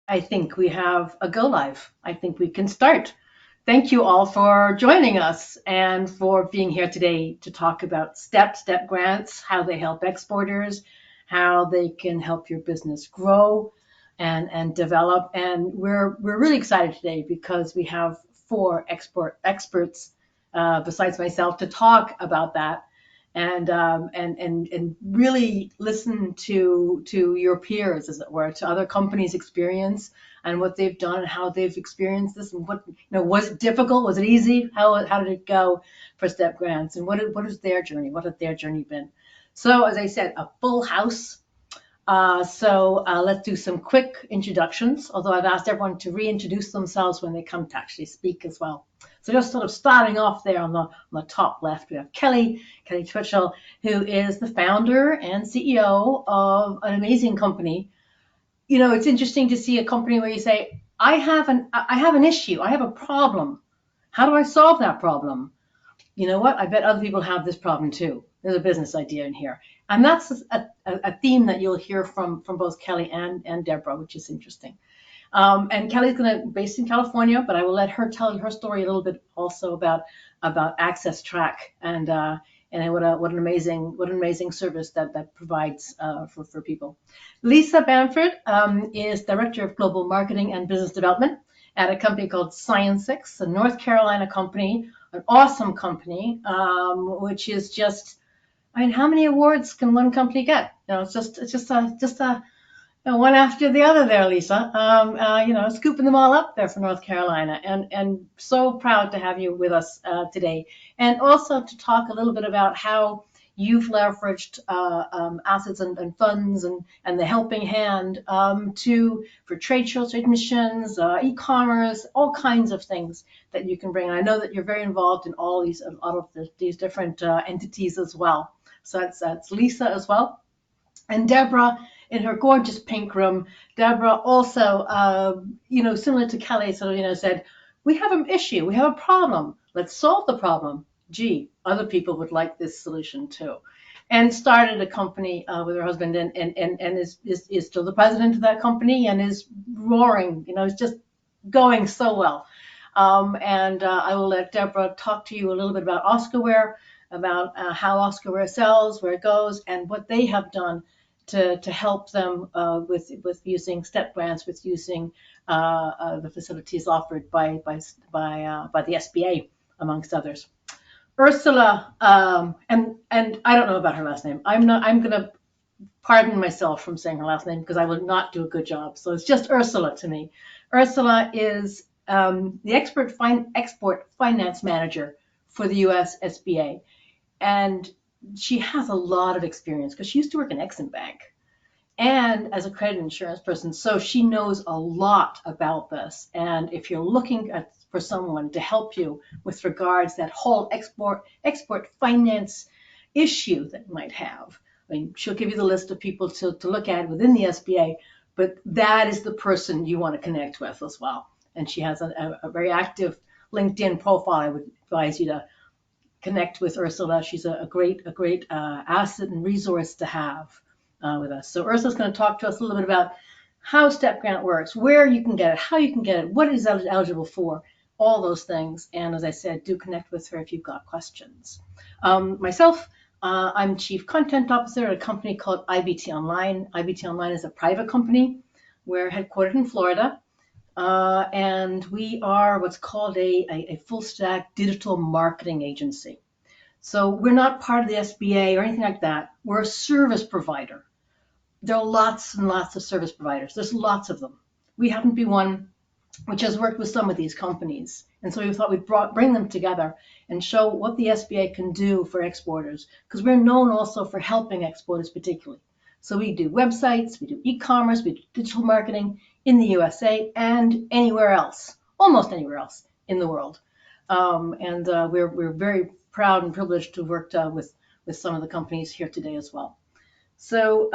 I think we have a go live. I think we can start. Thank you all for joining us and for being here today to talk about step grants, how they help exporters, how they can help your business grow and develop. And we're really excited today because we have four export experts besides myself to talk about that and really listen to your peers, as it were, to other companies' experience and what they've done and how they've experienced this and what was it difficult, was it easy, how did it go for step grants, and what is their journey, what had their journey been. So as I said, a full house. Let's do some quick introductions, although I've asked everyone to reintroduce themselves when they come to actually speak as well. So just sort of starting off there on the top left, we have Kelly Twitchell, who is the founder and CEO of an amazing company. It's interesting to see a company where you say, I have an issue, I have a problem. How do I solve that problem? You know what? I bet other people have this problem too. There's a business idea in here. And that's a theme that you'll hear from both Kelly and Deborah, which is interesting. And Kelly's based in California, but I will let her tell her story a little bit also about Access Track and what an amazing service that provides for people. Lisa Bamford is Director of Global Marketing and Business Development at a company called Science6, a North Carolina company, an awesome company, which is just, I mean, how many awards can one company get? It's just a one after the other there, Lisa. Scooping them all up there for North Carolina, and so proud to have you with us today, and also to talk a little bit about how you've leveraged assets and funds and the helping hand for trade shows, trade missions, e-commerce, all kinds of things that you can bring. And I know that you're very involved in all of these different entities as well. So that's Lisa as well. And Deborah, in her gorgeous pink room, Deborah also, similar to Kelly, said, we have an issue, we have a problem, let's solve the problem. Gee, other people would like this solution too. And started a company with her husband and is still the president of that company and is roaring, is just going so well. I will let Deborah talk to you a little bit about Oscarware, about how Oscarware sells, where it goes, and what they have done to help them with using step grants, with using the facilities offered by the SBA, amongst others. Ursula, and I don't know about her last name. I'm going to pardon myself from saying her last name because I will not do a good job. So it's just Ursula to me. Ursula is the export finance manager for the US SBA. And she has a lot of experience because she used to work in Exim Bank and as a credit insurance person. So she knows a lot about this. And if you're looking for someone to help you with regards that whole export finance issue that you might have, I mean, she'll give you the list of people to look at within the SBA, but that is the person you want to connect with as well. And she has a very active LinkedIn profile. I would advise you to connect with Ursula. She's a great asset and resource to have with us. So Ursula's going to talk to us a little bit about how STEP grant works, where you can get it, how you can get it, what it is eligible for, all those things. And as I said, do connect with her if you've got questions. Myself, I'm Chief Content Officer at a company called IBT Online. IBT Online is a private company. We're headquartered in Florida. And we are what's called a full stack digital marketing agency. So we're not part of the SBA or anything like that. We're a service provider. There are lots and lots of service providers. There's lots of them. We happen to be one which has worked with some of these companies. And so we thought we'd bring them together and show what the SBA can do for exporters, because we're known also for helping exporters particularly. So we do websites, we do e-commerce, we do digital marketing in the USA and anywhere else, almost anywhere else in the world. We're very proud and privileged to have worked with some of the companies here today as well. So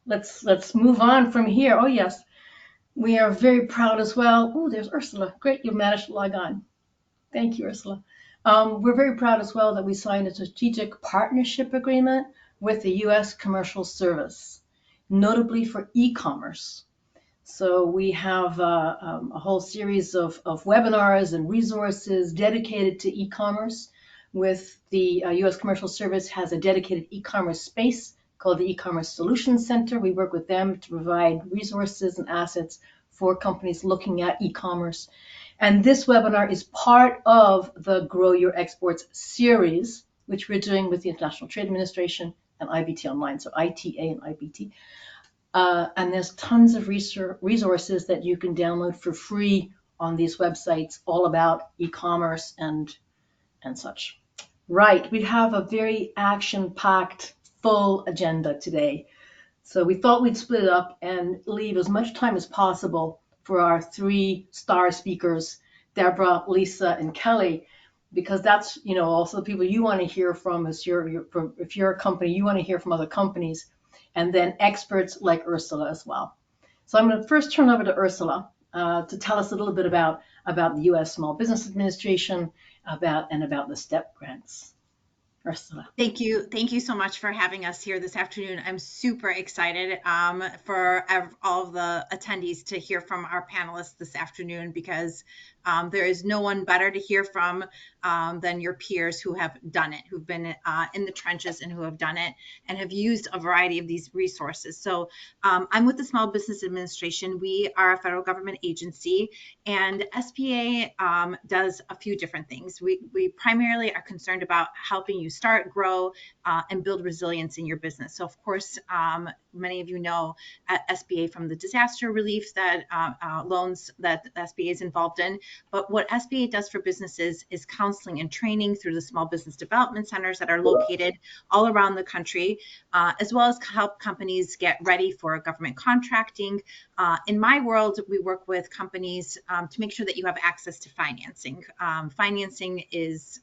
let's move on from here. Oh yes, we are very proud as well. Oh, there's Ursula. Great, you managed to log on. Thank you, Ursula. We're very proud as well that we signed a strategic partnership agreement with the U.S. Commercial Service, notably for e-commerce. So we have a whole series of webinars and resources dedicated to e-commerce. With the U.S. Commercial Service has a dedicated e-commerce space called the E-commerce Solutions Center. We work with them to provide resources and assets for companies looking at e-commerce. And this webinar is part of the Grow Your Exports series, which we're doing with the International Trade Administration and IBT Online, so ITA and IBT. And there's tons of resources that you can download for free on these websites, all about e-commerce and such. Right, we have a very action-packed, full agenda today. So we thought we'd split it up and leave as much time as possible for our 3 star speakers, Deborah, Lisa, and Kelly, because that's, also the people you want to hear from as if you're a company, you want to hear from other companies, and then experts like Ursula as well. So I'm going to first turn over to Ursula to tell us a little bit about the U.S. Small Business Administration, about the STEP grants. Ursula. Thank you so much for having us here this afternoon. I'm super excited for all of the attendees to hear from our panelists this afternoon, because there is no one better to hear from than your peers who have done it, who've been in the trenches and who have done it and have used a variety of these resources. So I'm with the Small Business Administration. We are a federal government agency, and SBA does a few different things. We primarily are concerned about helping you start, grow, and build resilience in your business. So of course, many of you know SBA from the disaster relief that loans that SBA is involved in. But what SBA does for businesses is counseling and training through the small business development centers that are located all around the country, as well as help companies get ready for government contracting. In my world, we work with companies to make sure that you have access to financing. Financing is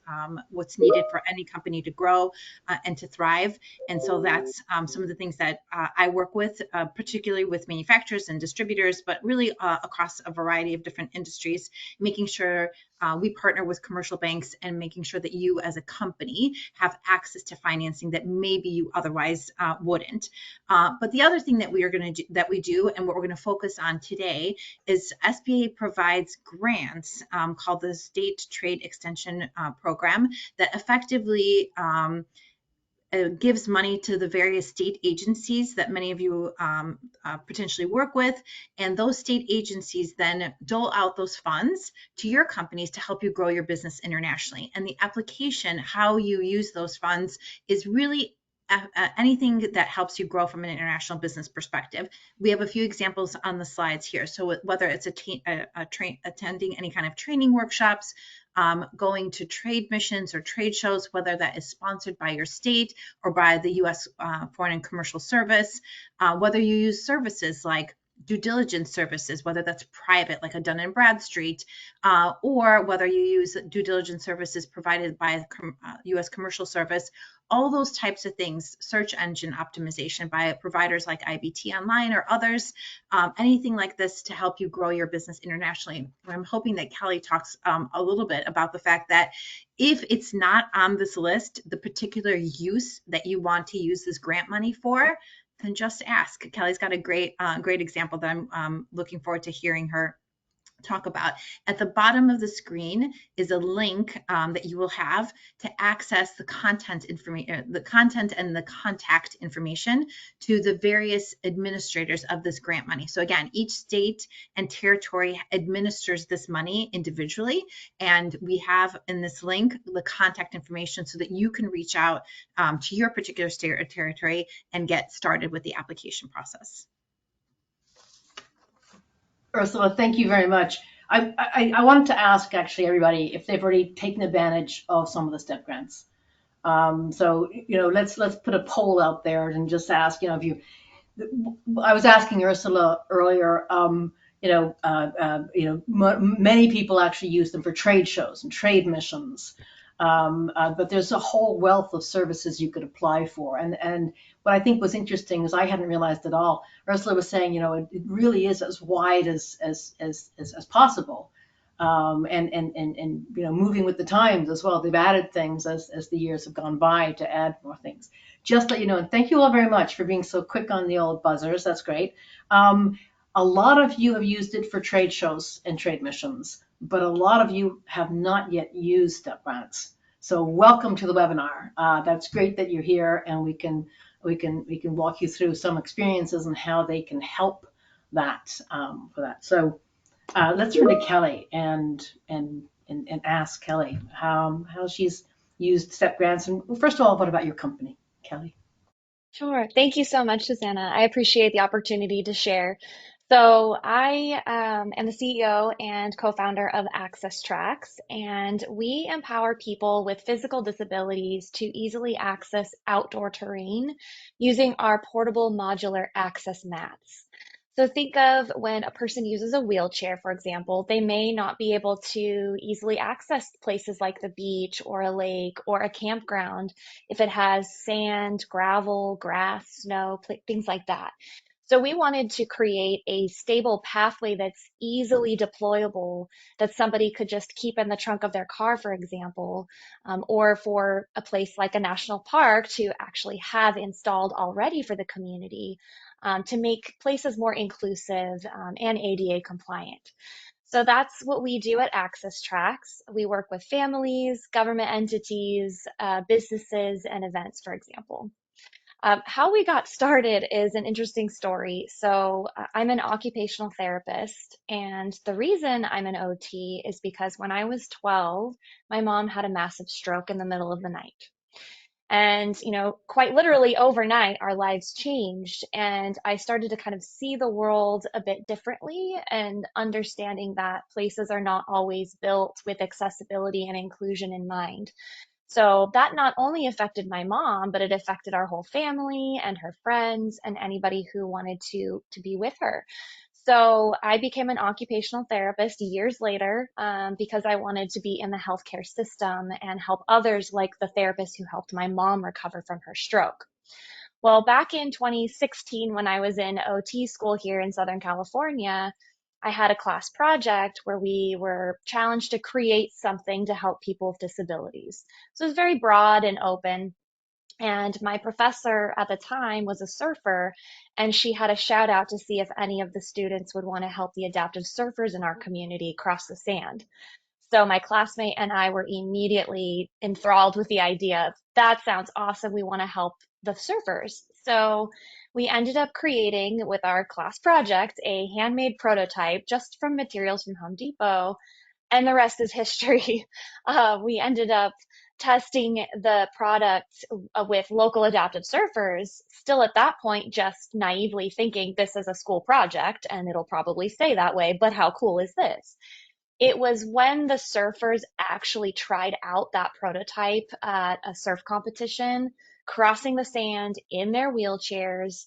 what's needed for any company to grow and to thrive. And so that's some of the things that I work with, particularly with manufacturers and distributors, but really across a variety of different industries, making sure we partner with commercial banks and making sure that you as a company have access to financing that maybe you otherwise wouldn't. But the other thing that we do and what we're going to focus on today is SBA provides grants called the State Trade Extension Program that effectively gives money to the various state agencies that many of you potentially work with. And those state agencies then dole out those funds to your companies to help you grow your business internationally. And the application, how you use those funds, is really anything that helps you grow from an international business perspective. We have a few examples on the slides here. So whether it's attending any kind of training workshops, going to trade missions or trade shows, whether that is sponsored by your state or by the U.S. Foreign and Commercial Service, whether you use services like due diligence services, whether that's private, like a Dun & Bradstreet, or whether you use due diligence services provided by U.S. Commercial Service, all those types of things, search engine optimization by providers like IBT Online or others, anything like this to help you grow your business internationally. I'm hoping that Kelly talks a little bit about the fact that if it's not on this list, the particular use that you want to use this grant money for, then just ask. Kelly's got a great example that I'm looking forward to hearing her talk about. At the bottom of the screen is a link that you will have to access the content information, the content and the contact information to the various administrators of this grant money. So again, each state and territory administers this money individually, and we have in this link the contact information so that you can reach out to your particular state or territory and get started with the application process. Ursula, thank you very much. I wanted to ask actually everybody if they've already taken advantage of some of the STEP grants. So let's put a poll out there and just ask, if you. I was asking Ursula earlier. Many people actually use them for trade shows and trade missions. But there's a whole wealth of services you could apply for. And what I think was interesting is I hadn't realized at all. Ursula was saying, it really is as wide as possible. And moving with the times as well. They've added things as the years have gone by to add more things. Just let you know, and thank you all very much for being so quick on the old buzzers. That's great. A lot of you have used it for trade shows and trade missions, but a lot of you have not yet used step grants. So welcome to the webinar. That's great that you're here, and we can walk you through some experiences and how they can help that for that. So let's turn to Kelly and ask Kelly how she's used step grants. And first of all, what about your company, Kelly? Sure. Thank you so much, Susanna. I appreciate the opportunity to share. So I am the CEO and co-founder of Access Tracks, and we empower people with physical disabilities to easily access outdoor terrain using our portable modular access mats. So think of when a person uses a wheelchair, for example, they may not be able to easily access places like the beach or a lake or a campground if it has sand, gravel, grass, snow, things like that. So we wanted to create a stable pathway that's easily deployable, that somebody could just keep in the trunk of their car, for example, or for a place like a national park to actually have installed already for the community, to make places more inclusive and ADA compliant. So that's what we do at Access Tracks. We work with families, government entities, businesses, and events, for example. How we got started is an interesting story. So I'm an occupational therapist, and the reason I'm an OT is because when I was 12, my mom had a massive stroke in the middle of the night. And, quite literally overnight, our lives changed. And I started to kind of see the world a bit differently and understanding that places are not always built with accessibility and inclusion in mind. So that not only affected my mom, but it affected our whole family and her friends and anybody who wanted to be with her. So I became an occupational therapist years later, because I wanted to be in the healthcare system and help others like the therapist who helped my mom recover from her stroke. Well, back in 2016, when I was in OT school here in Southern California, I had a class project where we were challenged to create something to help people with disabilities. So it was very broad and open. And my professor at the time was a surfer, and she had a shout out to see if any of the students would want to help the adaptive surfers in our community cross the sand. So my classmate and I were immediately enthralled with the idea of that sounds awesome. We want to help the surfers. So we ended up creating with our class project a handmade prototype just from materials from Home Depot, and the rest is history. We ended up testing the product with local adaptive surfers, still at that point, just naively thinking this is a school project and it'll probably stay that way, but how cool is this? It was when the surfers actually tried out that prototype at a surf competition, crossing the sand in their wheelchairs,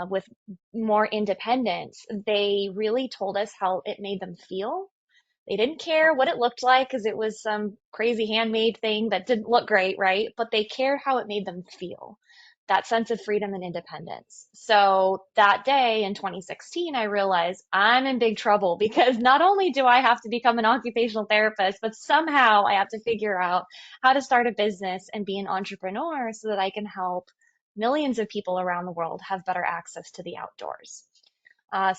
with more independence. They really told us how it made them feel. They didn't care what it looked like because it was some crazy handmade thing that didn't look great, right? But they cared how it made them feel, that sense of freedom and independence. So that day in 2016, I realized I'm in big trouble because not only do I have to become an occupational therapist, but somehow I have to figure out how to start a business and be an entrepreneur so that I can help millions of people around the world have better access to the outdoors.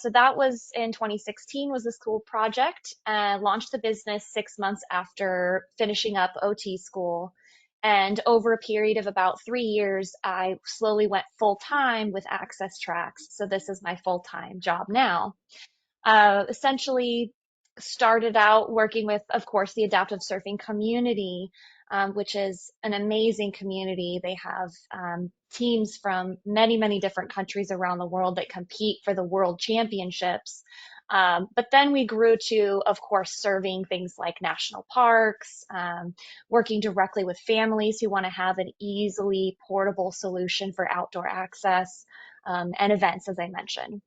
So that was in 2016 was this cool project. Launched the business 6 months after finishing up OT school. And over a period of about 3 years, I slowly went full time with Access Tracks. So this is my full time job now. Essentially started out working with, of course, the adaptive surfing community, which is an amazing community. They have teams from many, many different countries around the world that compete for the world championships. But then we grew to, of course, serving things like national parks, working directly with families who want to have an easily portable solution for outdoor access, and events, as I mentioned.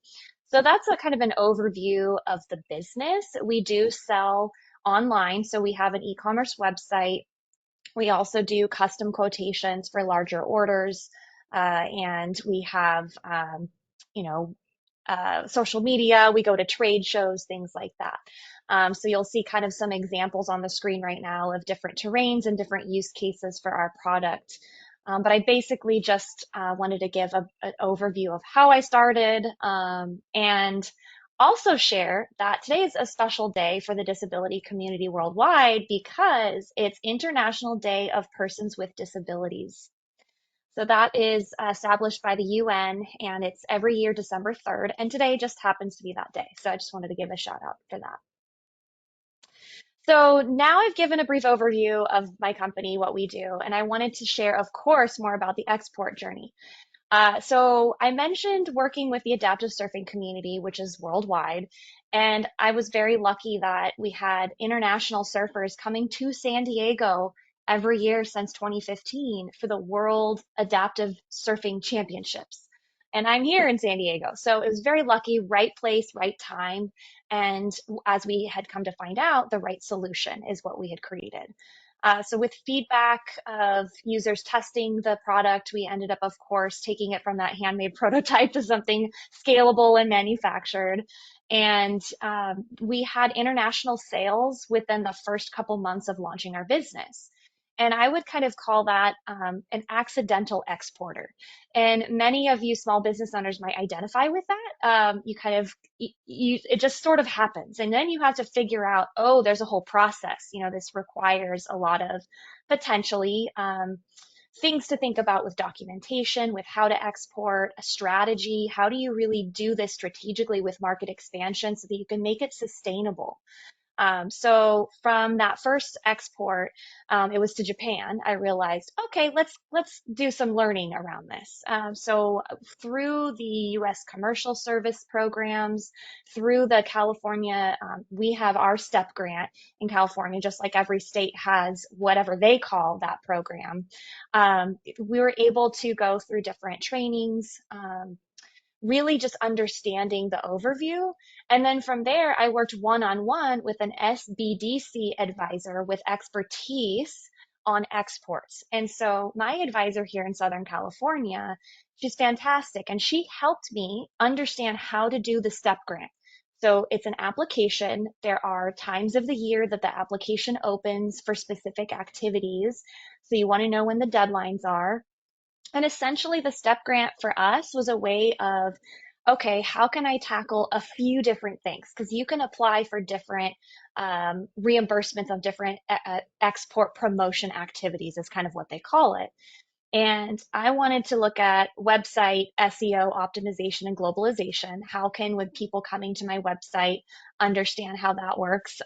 So that's a kind of an overview of the business. We do sell online, so we have an e-commerce website. We also do custom quotations for larger orders, and we have, you know, social media. We go to trade shows, things like that. So you'll see kind of some examples on the screen right now of different terrains and different use cases for our product. But I basically just wanted to give an overview of how I started, and also share that today is a special day for the disability community worldwide because it's International Day of Persons with Disabilities. So that is established by the UN, and it's every year December 3rd. And today just happens to be that day. So I just wanted to give a shout out for that. So now I've given a brief overview of my company, what we do, and I wanted to share, of course, more about the export journey. So I mentioned working with the adaptive surfing community, which is worldwide. And I was very lucky that we had international surfers coming to San Diego every year since 2015 for the World Adaptive Surfing Championships. And I'm here in San Diego. So it was very lucky, right place, right time. And as we had come to find out, the right solution is what we had created. So with feedback of users testing the product, we ended up, of course, taking it from that handmade prototype to something scalable and manufactured. And we had international sales within the first couple months of launching our business. And I would kind of call that an accidental exporter. And many of you small business owners might identify with that. You kind of, it just sort of happens. And then you have to figure out, oh, there's a whole process. This requires a lot of potentially things to think about with documentation, with how to export, a strategy. How do you really do this strategically with market expansion so that you can make it sustainable? So from that first export, it was to Japan. I realized, okay, let's do some learning around this. So through the U.S. commercial service programs, through the California, we have our STEP grant in California, just like every state has whatever they call that program. We were able to go through different trainings. Really just understanding the overview. And then from there, I worked one-on-one with an SBDC advisor with expertise on exports. And so my advisor here in Southern California, she's fantastic. And she helped me understand how to do the STEP grant. So it's an application. There are times of the year that the application opens for specific activities. So you want to know when the deadlines are. And essentially, the STEP grant for us was a way of, okay, how can I tackle a few different things? Because you can apply for different reimbursements of different export promotion activities, is kind of what they call it. And I wanted to look at website SEO optimization and globalization. How can, with people coming to my website, understand how that works?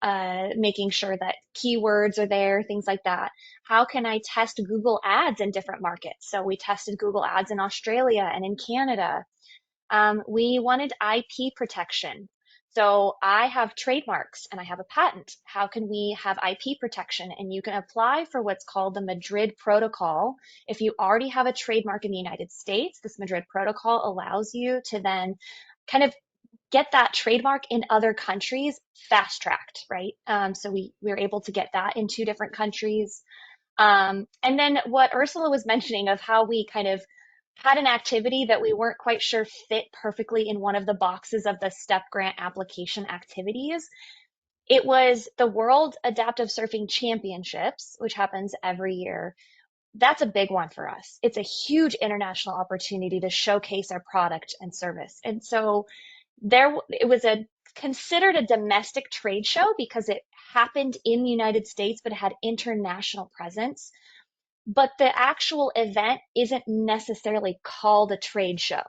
Making sure that keywords are there, things like that. How can I test Google Ads in different markets? So we tested Google Ads in Australia and in Canada. We wanted IP protection. So I have trademarks and I have a patent. How can we have IP protection? And you can apply for what's called the Madrid Protocol. If you already have a trademark in the United States, this Madrid Protocol allows you to then kind of get that trademark in other countries fast tracked, right? So we were able to get that in 2 different countries. And then what Ursula was mentioning of how we kind of had an activity that we weren't quite sure fit perfectly in one of the boxes of the STEP grant application activities. It was the World Adaptive Surfing Championships, which happens every year. That's a big one for us. It's a huge international opportunity to showcase our product and service. And so it was considered a domestic trade show because it happened in the United States, but it had international presence. But the actual event isn't necessarily called a trade show.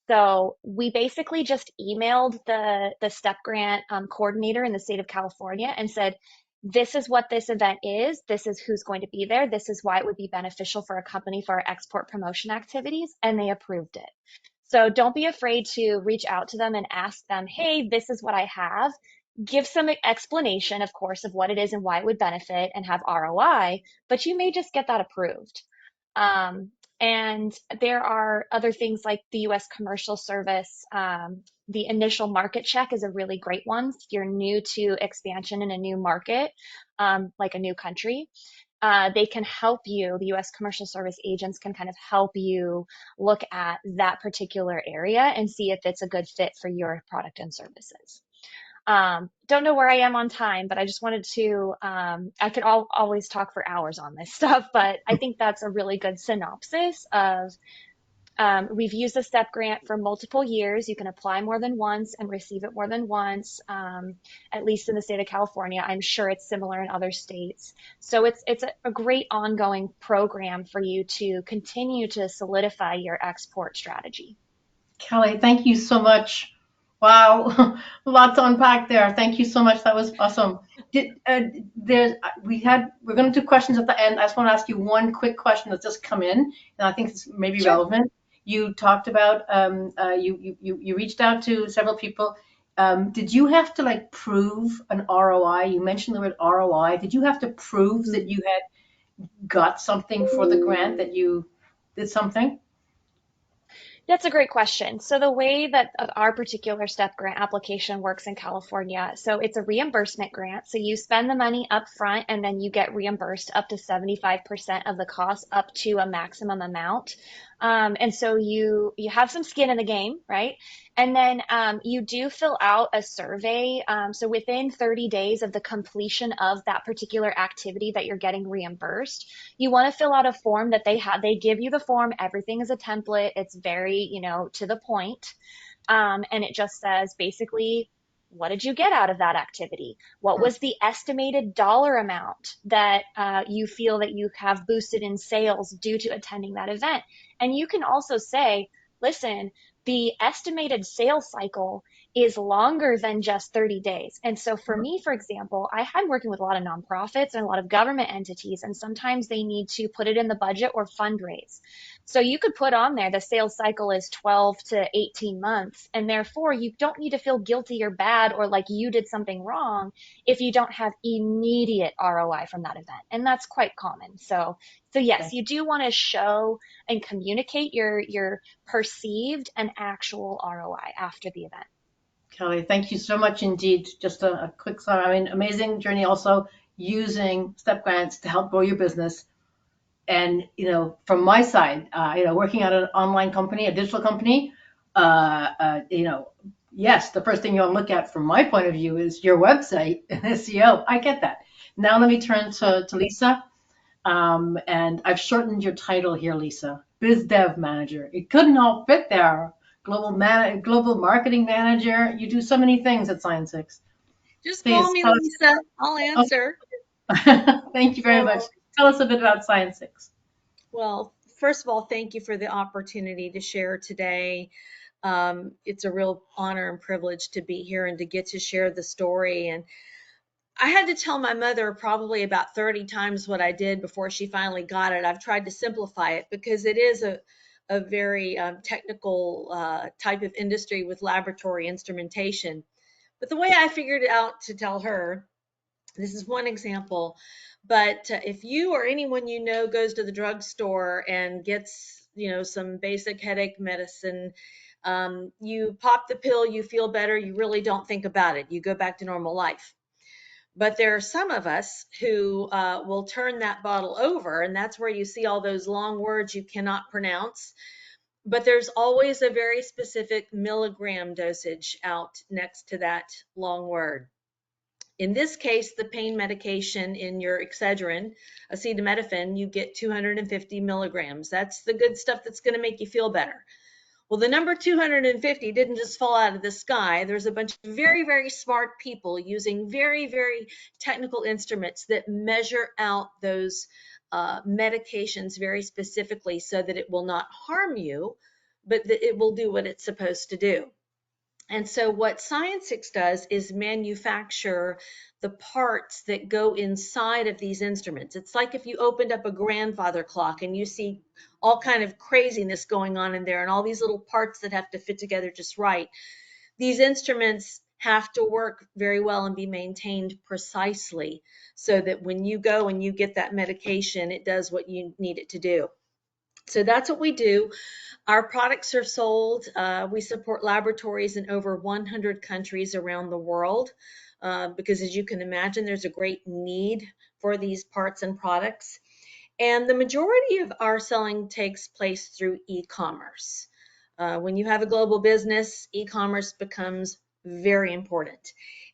So we basically just emailed the STEP grant coordinator in the state of California and said, this is what this event is. This is who's going to be there. This is why it would be beneficial for a company for our export promotion activities. And they approved it. So don't be afraid to reach out to them and ask them, hey, this is what I have. Give some explanation, of course, of what it is and why it would benefit and have ROI, but you may just get that approved. And there are other things like the US commercial service. The initial market check is a really great one. If you're new to expansion in a new market, like a new country, they can help you. The US commercial service agents can kind of help you look at that particular area and see if it's a good fit for your product and services. Don't know where I am on time, but I just wanted to, I could always talk for hours on this stuff, but I think that's a really good synopsis of We've used the STEP grant for multiple years. You can apply more than once and receive it more than once, at least in the state of California. I'm sure it's similar in other states. So it's a great ongoing program for you to continue to solidify your export strategy. Kelly, thank you so much. Wow, a lot to unpack there. Thank you so much. That was awesome. We're going to do questions at the end. I just want to ask you one quick question that's just come in, and I think it's maybe Sure. relevant. You talked about you reached out to several people. Did you have to like prove an ROI? You mentioned the word ROI. Did you have to prove that you had got something for the grant, that you did something? That's a great question. So the way that our particular STEP grant application works in California, so it's a reimbursement grant. So you spend the money up front and then you get reimbursed up to 75% of the cost up to a maximum amount. And so you have some skin in the game, right? And then you do fill out a survey. So within 30 days of the completion of that particular activity that you're getting reimbursed, you want to fill out a form that they give you the form. Everything is a template. It's very, to the point. And it just says basically, what did you get out of that activity? What was the estimated dollar amount that you feel that you have boosted in sales due to attending that event? And you can also say, listen, the estimated sales cycle is longer than just 30 days. And so for me, for example, I'm working with a lot of nonprofits and a lot of government entities, and sometimes they need to put it in the budget or fundraise. So you could put on there the sales cycle is 12 to 18 months, and therefore you don't need to feel guilty or bad or like you did something wrong if you don't have immediate ROI from that event. And that's quite common. So yes, you do want to show and communicate your perceived and actual ROI after the event. Kelly, thank you so much indeed. Just a quick summary. I mean, amazing journey also using step grants to help grow your business. And, from my side, working at an online company, a digital company, yes, the first thing you want to look at from my point of view is your website and SEO. I get that. Now let me turn to Lisa. And I've shortened your title here, Lisa, Biz Dev Manager. It couldn't all fit there. Global Marketing Manager. You do so many things at Science6. Just call Please me tell Lisa. I'll answer. us. Thank you very much. So, Tell us a bit about Science6. well, first of all, thank you for the opportunity to share today. It's a real honor and privilege to be here and to get to share the story. And I had to tell my mother probably about 30 times what I did before she finally got it. I've tried to simplify it because it is a very technical type of industry with laboratory instrumentation. But the way I figured it out to tell her, this is one example, but if you or anyone you know goes to the drugstore and gets, some basic headache medicine, you pop the pill, you feel better, you really don't think about it. You go back to normal life. But there are some of us who will turn that bottle over, and that's where you see all those long words you cannot pronounce. But there's always a very specific milligram dosage out next to that long word. In this case, the pain medication in your Excedrin, acetaminophen, you get 250 milligrams. That's the good stuff that's going to make you feel better. Well, the number 250 didn't just fall out of the sky. There's a bunch of very, very smart people using very, very technical instruments that measure out those medications very specifically so that it will not harm you, but that it will do what it's supposed to do. And so what Science6 does is manufacture the parts that go inside of these instruments. It's like if you opened up a grandfather clock and you see all kind of craziness going on in there and all these little parts that have to fit together just right. These instruments have to work very well and be maintained precisely so that when you go and you get that medication, it does what you need it to do. So that's what we do. Our products are sold. We support laboratories in over 100 countries around the world because, as you can imagine, there's a great need for these parts and products. And the majority of our selling takes place through e-commerce. When you have a global business, e-commerce becomes very important.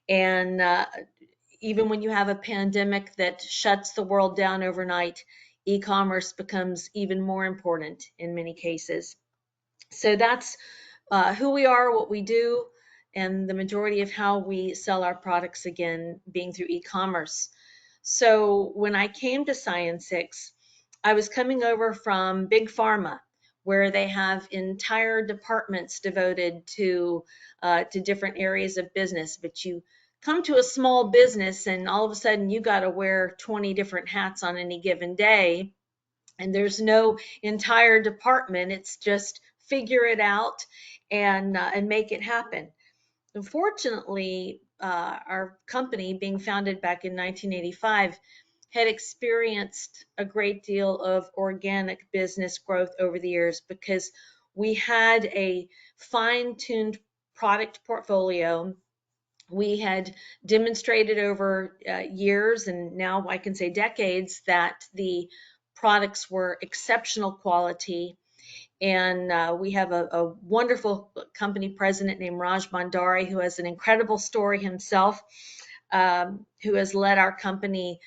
And even when you have a pandemic that shuts the world down overnight, e-commerce becomes even more important in many cases. So that's who we are, what we do, and the majority of how we sell our products, again, being through e-commerce. So when I came to Science6, I was coming over from Big Pharma, where they have entire departments devoted to different areas of business. But you come to a small business, and all of a sudden you got to wear 20 different hats on any given day, and there's no entire department. It's just figure it out and make it happen. Unfortunately, our company, being founded back in 1985, had experienced a great deal of organic business growth over the years because we had a fine-tuned product portfolio. We had demonstrated over years, and now I can say decades, that the products were exceptional quality. And we have a wonderful company president named Raj Bhandari, who has an incredible story himself, who has led our company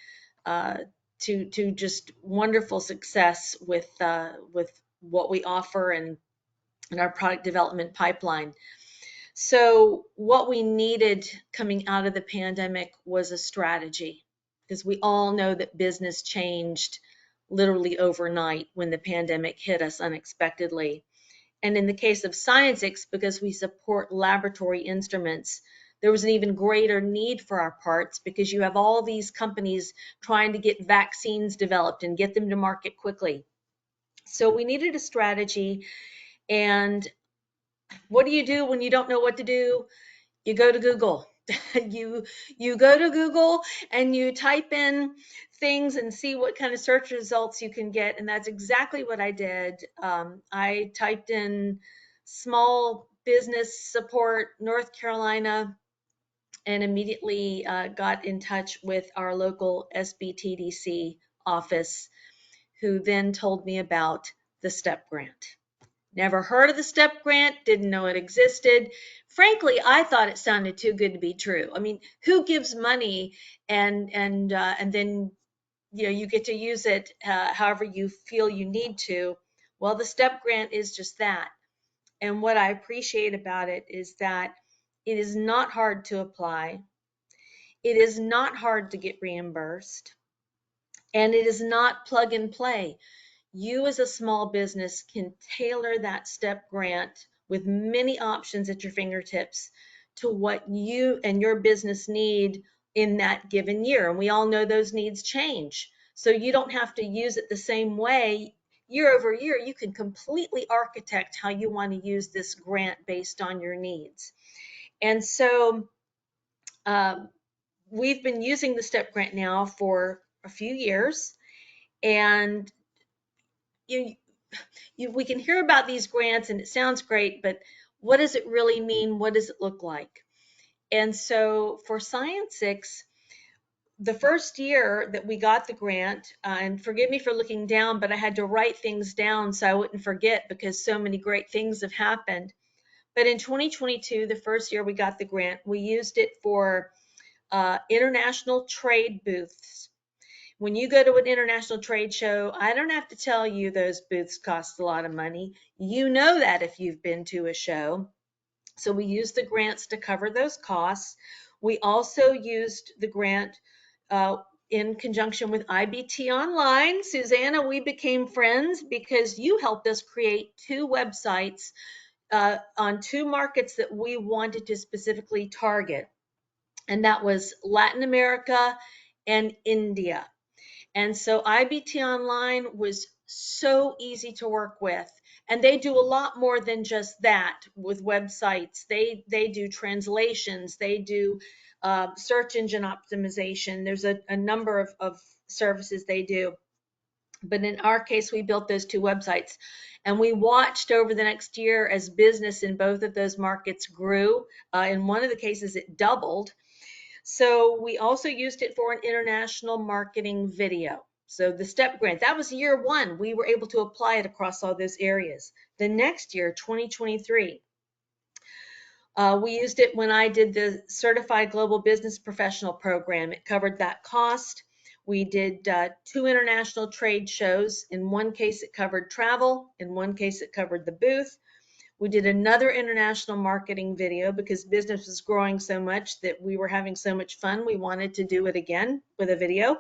to just wonderful success with what we offer and our product development pipeline. So what we needed coming out of the pandemic was a strategy, because we all know that business changed literally overnight when the pandemic hit us unexpectedly. And in the case of Science6, because we support laboratory instruments, there was an even greater need for our parts, because you have all these companies trying to get vaccines developed and get them to market quickly. So we needed a strategy. And what do you do when you don't know what to do? You go to Google. you go to Google and you type in things and see what kind of search results you can get, and that's exactly what I did. I typed in small business support North Carolina and immediately got in touch with our local SBTDC office, who then told me about the STEP grant. Never heard of the STEP grant, didn't know it existed. Frankly, I thought it sounded too good to be true. I mean, who gives money and then you get to use it however you feel you need to? Well, the STEP grant is just that. And what I appreciate about it is that it is not hard to apply. It is not hard to get reimbursed, and it is not plug and play. You as a small business can tailor that STEP grant with many options at your fingertips to what you and your business need in that given year. And we all know those needs change. So you don't have to use it the same way year over year. You can completely architect how you want to use this grant based on your needs. And so we've been using the STEP grant now for a few years. And we can hear about these grants and it sounds great, but what does it really mean? What does it look like? And so for Science6, the first year that we got the grant, and forgive me for looking down, but I had to write things down so I wouldn't forget, because so many great things have happened. But in 2022, the first year we got the grant, we used it for international trade booths. When you go to an international trade show, I don't have to tell you those booths cost a lot of money. You know that if you've been to a show. So we used the grants to cover those costs. We also used the grant in conjunction with IBT Online. Susanna, we became friends because you helped us create 2 websites on 2 markets that we wanted to specifically target. And that was Latin America and India. And so IBT Online was so easy to work with. And they do a lot more than just that with websites. They do translations. They do search engine optimization. There's a number of services they do. But in our case, we built those 2 websites. And we watched over the next year as business in both of those markets grew. In one of the cases, it doubled. So we also used it for an international marketing video. So the STEP grant, that was year 1. We were able to apply it across all those areas. The next year, 2023, we used it when I did the Certified Global Business Professional program. It covered that cost. We did 2 international trade shows. In one case, it covered travel. In one case, it covered the booth. We did another international marketing video because business was growing so much that we were having so much fun. We wanted to do it again with a video.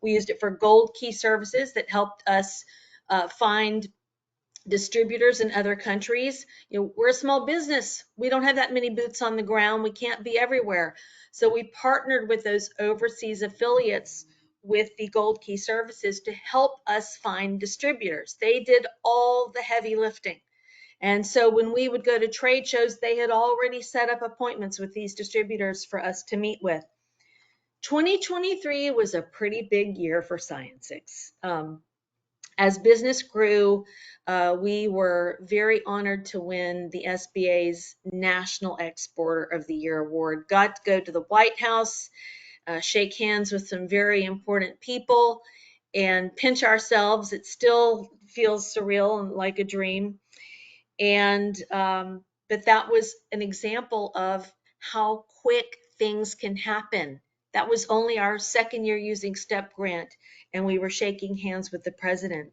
We used it for Gold Key services that helped us find distributors in other countries. We're a small business. We don't have that many boots on the ground. We can't be everywhere. So we partnered with those overseas affiliates with the Gold Key services to help us find distributors. They did all the heavy lifting. And so when we would go to trade shows, they had already set up appointments with these distributors for us to meet with. 2023 was a pretty big year for Science6. As business grew, we were very honored to win the SBA's National Exporter of the Year award. Got to go to the White House, shake hands with some very important people, and pinch ourselves. It still feels surreal and like a dream. And but that was an example of how quick things can happen. That was only our second year using STEP grant, and we were shaking hands with the president.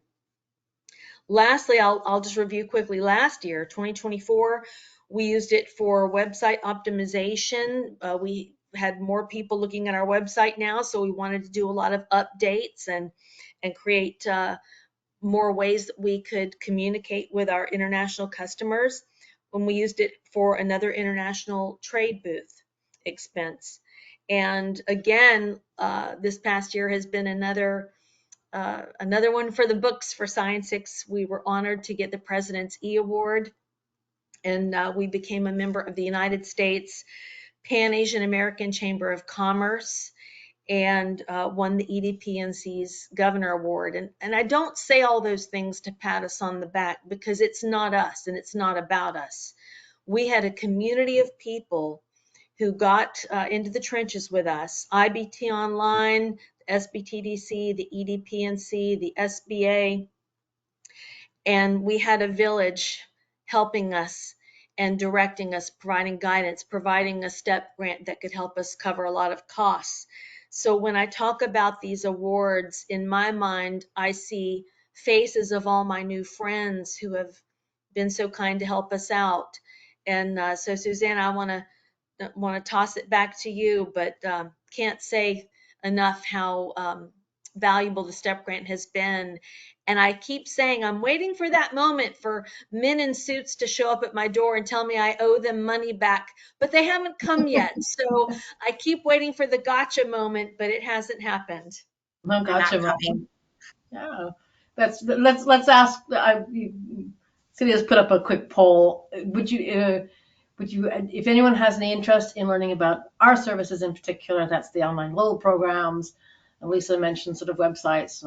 Lastly, I'll just review quickly. Last year, 2024, we used it for website optimization. We had more people looking at our website now, so we wanted to do a lot of updates and create more ways that we could communicate with our international customers. When we used it for another international trade booth expense. And again, this past year has been another one for the books for Science6. We were honored to get the President's E Award, and we became a member of the United States Pan-Asian American Chamber of Commerce, and won the EDPNC's Governor Award. And I don't say all those things to pat us on the back, because it's not us and it's not about us. We had a community of people who got into the trenches with us. IBT Online, SBTDC, the EDPNC, the SBA, and we had a village helping us and directing us, providing guidance, providing a STEP grant that could help us cover a lot of costs. So when I talk about these awards, in my mind, I see faces of all my new friends who have been so kind to help us out. And so Suzanne, I want to toss it back to you, but can't say enough how valuable the STEP grant has been. And I keep saying I'm waiting for that moment for men in suits to show up at my door and tell me I owe them money back, but they haven't come yet. So I keep waiting for the gotcha moment, but it hasn't happened. No, gotcha. Yeah, let's ask. Cindy has put up a quick poll. Would you, if anyone has any interest in learning about our services in particular, that's the online loan programs. And Lisa mentioned sort of websites,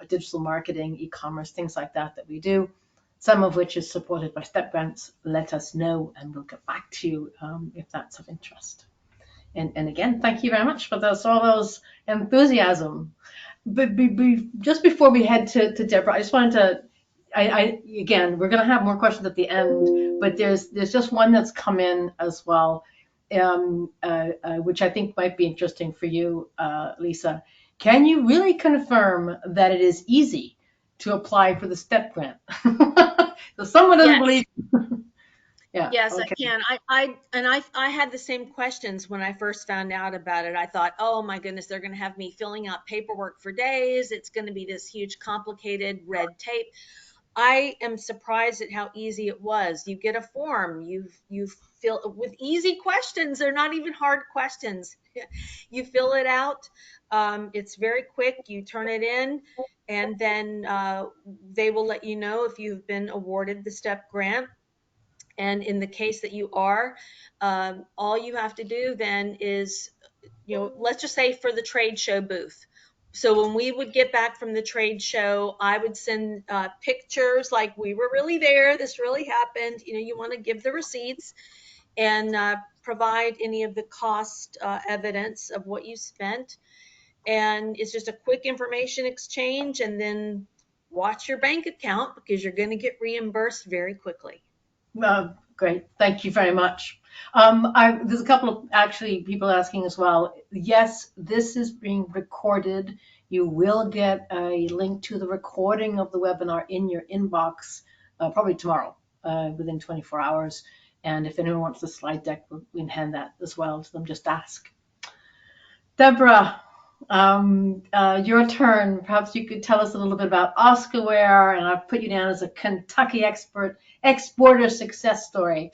digital marketing, e-commerce, things like that we do, some of which is supported by STEP grants. Let us know, and we'll get back to you if that's of interest. And again, thank you very much for all those enthusiasm. But just before we head to Deborah, I just wanted to, again, we're going to have more questions at the end, but there's just one that's come in as well, which I think might be interesting for you, Lisa. Can you really confirm that it is easy to apply for the STEP grant? So someone doesn't believe. Yeah. Yes, Okay. I can. I had the same questions when I first found out about it. I thought, oh my goodness, they're going to have me filling out paperwork for days. It's going to be this huge, complicated red tape. I am surprised at how easy it was. You get a form, you fill with easy questions. They're not even hard questions. You fill it out. It's very quick. You turn it in, and then they will let you know if you've been awarded the STEP grant. And in the case that you are, all you have to do then is, let's just say for the trade show booth. So when we would get back from the trade show, I would send pictures like we were really there. This really happened. You want to give the receipts and provide any of the cost evidence of what you spent. And it's just a quick information exchange, and then watch your bank account, because you're going to get reimbursed very quickly. Great. Thank you very much. There's a couple of actually people asking as well. Yes, this is being recorded. You will get a link to the recording of the webinar in your inbox probably tomorrow. within 24 hours. And if anyone wants the slide deck, we can hand that as well to them. Just ask. Deborah, your turn. Perhaps you could tell us a little bit about Oscarware, and I've put you down as a Kentucky exporter success story.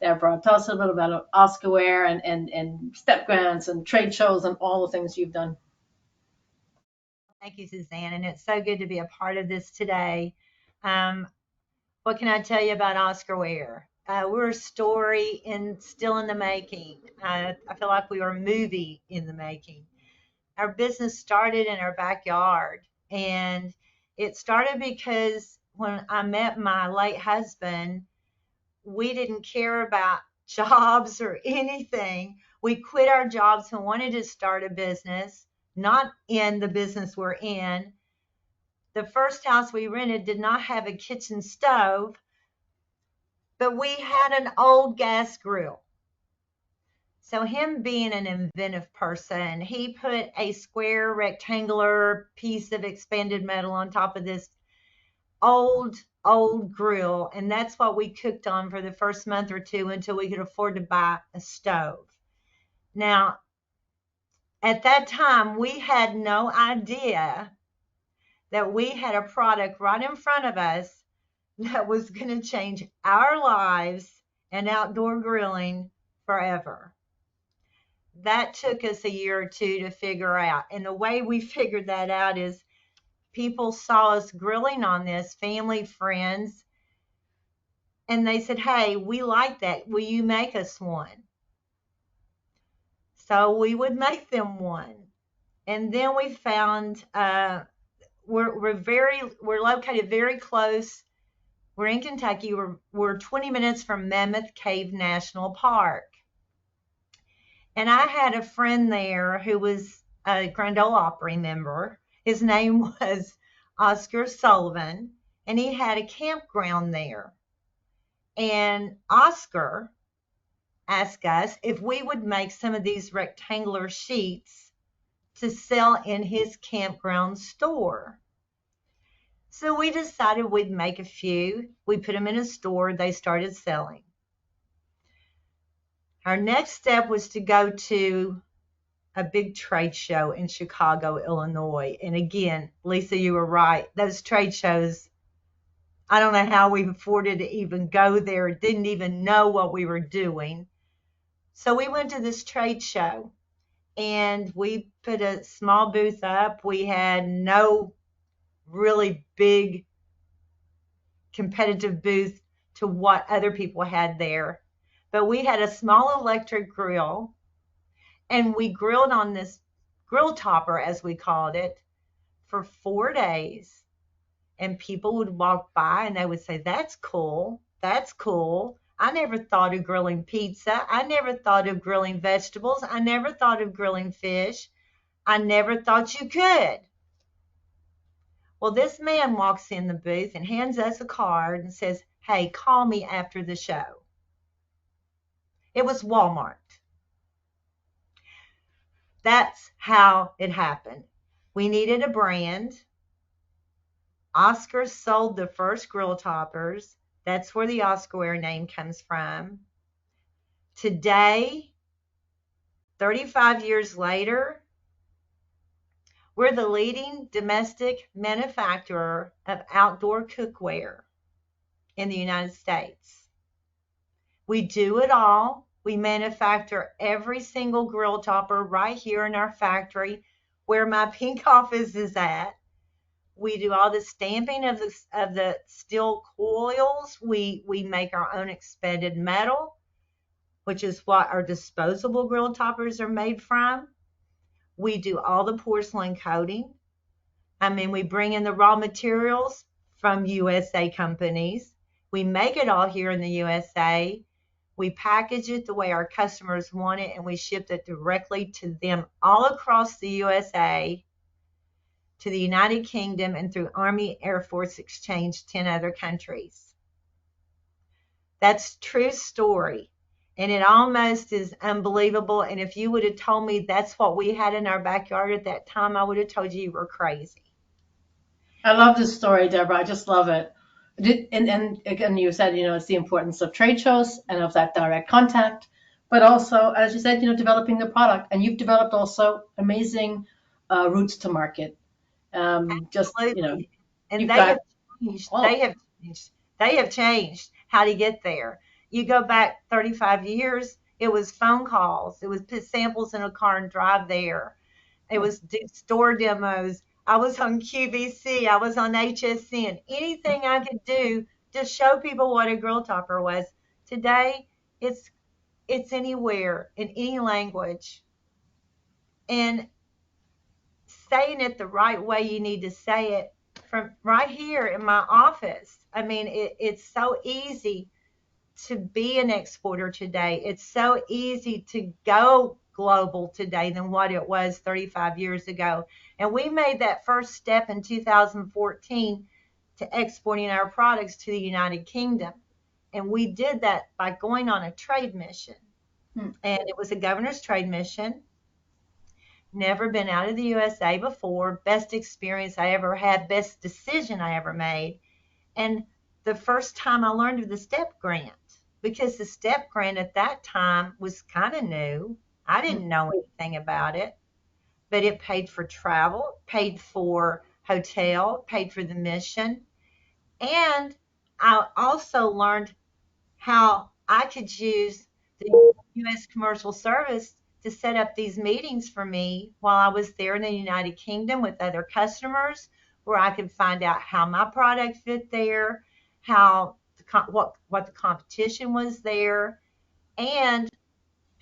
Deborah, tell us a little bit about Oscarware and step grants and trade shows and all the things you've done. Thank you, Suzanne, and it's so good to be a part of this today. What can I tell you about Oscarware? We're a story still in the making. I feel like we were a movie in the making. Our business started in our backyard, and it started because when I met my late husband, we didn't care about jobs or anything. We quit our jobs and wanted to start a business, not in the business we're in. The first house we rented did not have a kitchen stove, but we had an old gas grill. So him being an inventive person, he put a square rectangular piece of expanded metal on top of this old grill, and that's what we cooked on for the first month or two until we could afford to buy a stove. Now, at that time, we had no idea that we had a product right in front of us that was going to change our lives and outdoor grilling forever. That took us a year or two to figure out. And the way we figured that out is people saw us grilling on this, family, friends, and they said, hey, we like that. Will you make us one? So we would make them one. And then we found we're located very close. We're in Kentucky. We're 20 minutes from Mammoth Cave National Park. And I had a friend there who was a Grand Ole Opry member. His name was Oscar Sullivan, and he had a campground there. And Oscar asked us if we would make some of these rectangular sheets to sell in his campground store. So we decided we'd make a few. We put them in a store. They started selling. Our next step was to go to a big trade show in Chicago, Illinois. And again, Lisa, you were right. Those trade shows, I don't know how we afforded to even go there, didn't even know what we were doing. So we went to this trade show and we put a small booth up. We had no really big competitive booth to what other people had there. But we had a small electric grill, and we grilled on this grill topper, as we called it, for 4 days. And people would walk by and they would say, that's cool. That's cool. I never thought of grilling pizza. I never thought of grilling vegetables. I never thought of grilling fish. I never thought you could. Well, this man walks in the booth and hands us a card and says, hey, call me after the show. It was Walmart. That's how it happened. We needed a brand. Oscar sold the first grill toppers. That's where the Oscarware name comes from. Today, 35 years later, we're the leading domestic manufacturer of outdoor cookware in the United States. We do it all. We manufacture every single grill topper right here in our factory where my pink office is at. We do all the stamping of the steel coils. We make our own expanded metal, which is what our disposable grill toppers are made from. We do all the porcelain coating. We bring in the raw materials from USA companies. We make it all here in the USA. We package it the way our customers want it, and we ship it directly to them all across the USA, to the United Kingdom, and through Army Air Force Exchange, 10 other countries. That's true story. And it almost is unbelievable. And if you would have told me that's what we had in our backyard at that time, I would have told you were crazy. I love this story, Deborah. I just love it. And again, you said, it's the importance of trade shows and of that direct contact, but also, as you said, developing the product. And you've developed also amazing routes to market. Just, Absolutely. And you've they have got, changed. oh, They have changed how to get there. You go back 35 years, it was phone calls. It was put samples in a car and drive there. It was store demos. I was on QVC. I was on HSN. Anything I could do to show people what a grill topper was. Today, it's it's anywhere in any language. And saying it the right way you need to say it from right here in my office. I mean, it's so easy to be an exporter today. It's so easy to go global today than what it was 35 years ago. And we made that first step in 2014 to exporting our products to the United Kingdom. And we did that by going on a trade mission. And it was a governor's trade mission. Never been out of the USA before. Best experience I ever had, best decision I ever made. And the first time I learned of the STEP grant, because the STEP grant at that time was kind of new. I didn't know anything about it, but it paid for travel, paid for hotel, paid for the mission. And I also learned how I could use the U.S. Commercial Service to set up these meetings for me while I was there in the United Kingdom with other customers, where I could find out how my product fit there, how what the competition was there, and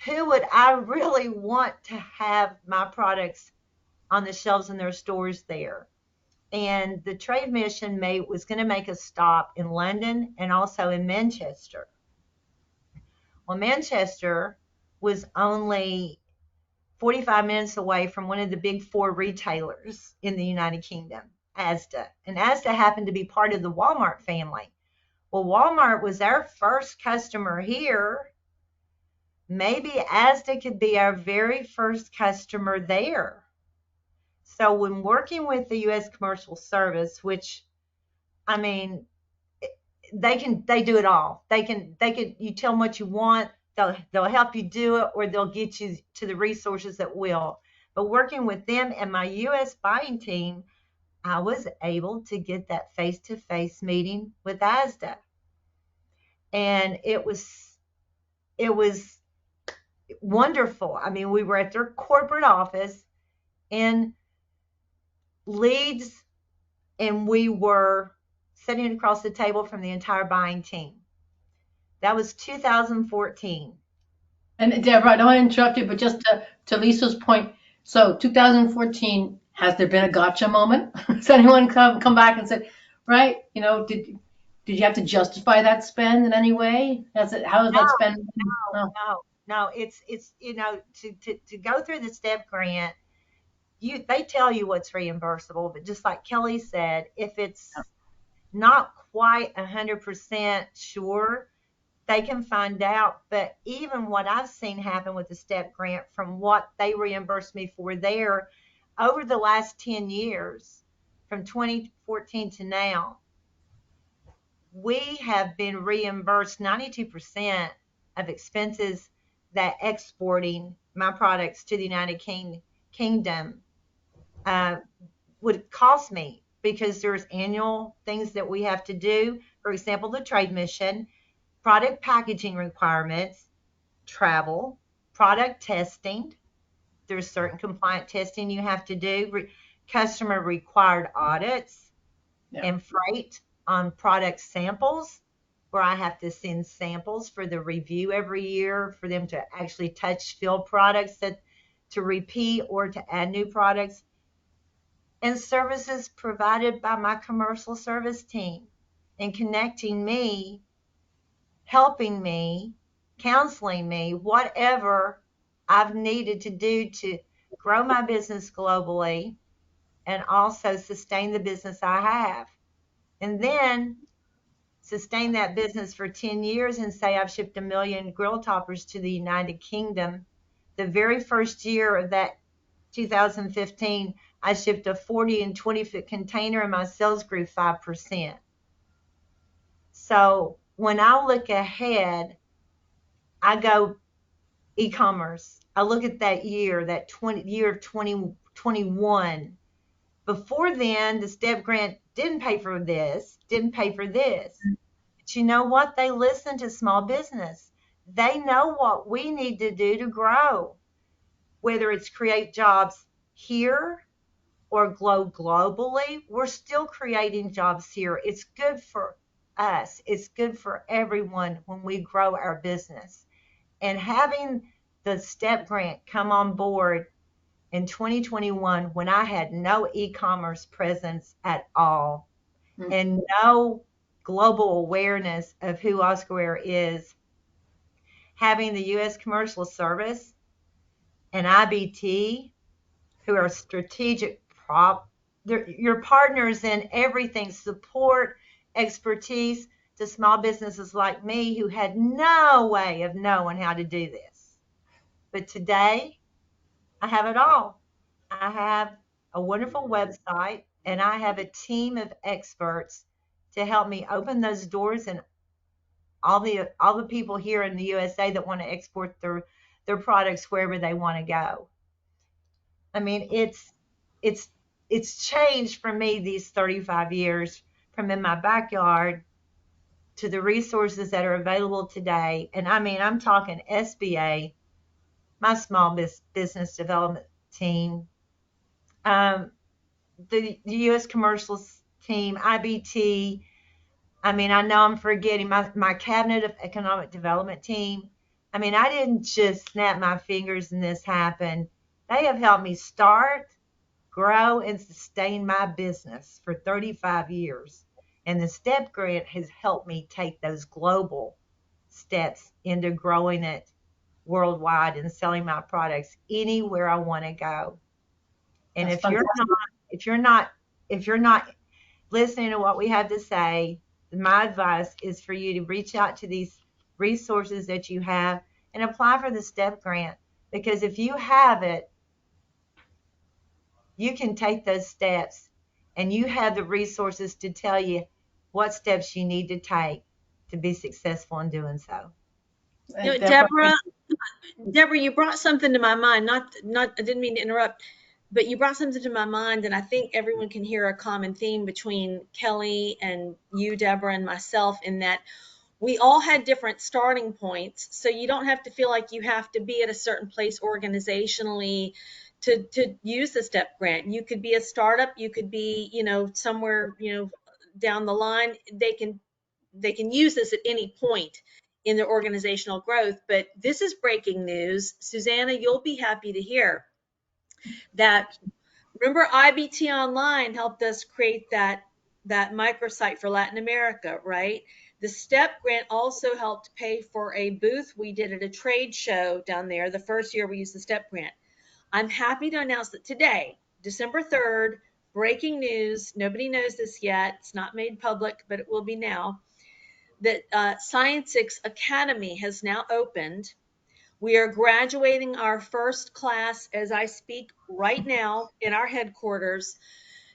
who would I really want to have my products on the shelves in their stores there. And the trade mission was going to make a stop in London and also in Manchester. Well, Manchester was only 45 minutes away from one of the big four retailers in the United Kingdom, Asda. And Asda happened to be part of the Walmart family. Well, Walmart was our first customer here. Maybe Asda could be our very first customer there. So when working with the U.S. Commercial Service, which, I mean, they do it all. You tell them what you want, they'll help you do it, or they'll get you to the resources that will. But working with them and my US buying team, I was able to get that face-to-face meeting with ASDA. And it was wonderful. I mean, we were at their corporate office in Leeds, and we were sitting across the table from the entire buying team. That was 2014. And Deborah, I don't want to interrupt you, but just to Lisa's point, so 2014, has there been a gotcha moment? Has anyone come back and said, right, did you have to justify that spend in any way? How has No, that spend? Oh, no. It's to go through the STEP grant, they tell you what's reimbursable, but just like Kelly said, if it's not quite 100% sure, they can find out. But even what I've seen happen with the STEP grant, from what they reimbursed me for there, over the last 10 years, from 2014 to now, we have been reimbursed 92% of expenses that exporting my products to the United Kingdom would cost me, because there's annual things that we have to do. For example, the trade mission, product packaging requirements, travel, product testing. There's certain compliant testing you have to do, customer required audits, and freight on product samples, where I have to send samples for the review every year for them to actually touch fill products to repeat or to add new products. And services provided by my commercial service team in connecting me, helping me, counseling me, whatever I've needed to do to grow my business globally and also sustain the business I have. And then sustain that business for 10 years and say I've shipped 1 million grill toppers to the United Kingdom. The very first year of that 2015, I shipped a 40 and 20 foot container, and my sales grew 5%. So when I look ahead, I go e-commerce. I look at that year, that year of 2021. Before then, the STEP grant didn't pay for this, didn't pay for this. But you know what? They listen to small business. They know what we need to do to grow, whether it's create jobs here or globally. We're still creating jobs here. It's good for us. It's good for everyone when we grow our business. And having the STEP grant come on board in 2021 when I had no e-commerce presence at all and no global awareness of who Oscarware is, having the U.S. Commercial Service and IBT, who are strategic your partners in everything, support, expertise to small businesses like me who had no way of knowing how to do this. But today, I have it all. I have a wonderful website and I have a team of experts to help me open those doors, and all the people here in the USA that want to export their products wherever they want to go. I mean, it's changed for me these 35 years from in my backyard to the resources that are available today. And I mean, I'm talking SBA, my small business development team, um, the U.S. commercial team, IBT. I mean, I know I'm forgetting my cabinet of economic development team. I mean, I didn't just snap my fingers and this happened. They have helped me start, grow, and sustain my business for 35 years. And the STEP grant has helped me take those global steps into growing it worldwide and selling my products anywhere I want to go. And That's if you're fantastic. not, if you're not, if you're not listening to what we have to say, my advice is for you to reach out to these resources that you have and apply for the STEP grant. Because if you have it, you can take those steps and you have the resources to tell you what steps you need to take to be successful in doing so. You know, Deborah, Deborah, you brought something to my mind. Not, I didn't mean to interrupt, but you brought something to my mind, and I think everyone can hear a common theme between Kelly and you, Deborah, and myself, in that we all had different starting points. So you don't have to feel like you have to be at a certain place organizationally to use the STEP grant. You could be a startup, you could be, somewhere, down the line. They can use this at any point in their organizational growth. But this is breaking news. Susanna, you'll be happy to hear that. Remember, IBT Online helped us create that microsite for Latin America, right? The STEP grant also helped pay for a booth we did at a trade show down there the first year we used the STEP grant. I'm happy to announce that today, December 3rd, breaking news, nobody knows this yet, it's not made public, but it will be now, that Science6 Academy has now opened. We are graduating our first class as I speak right now in our headquarters.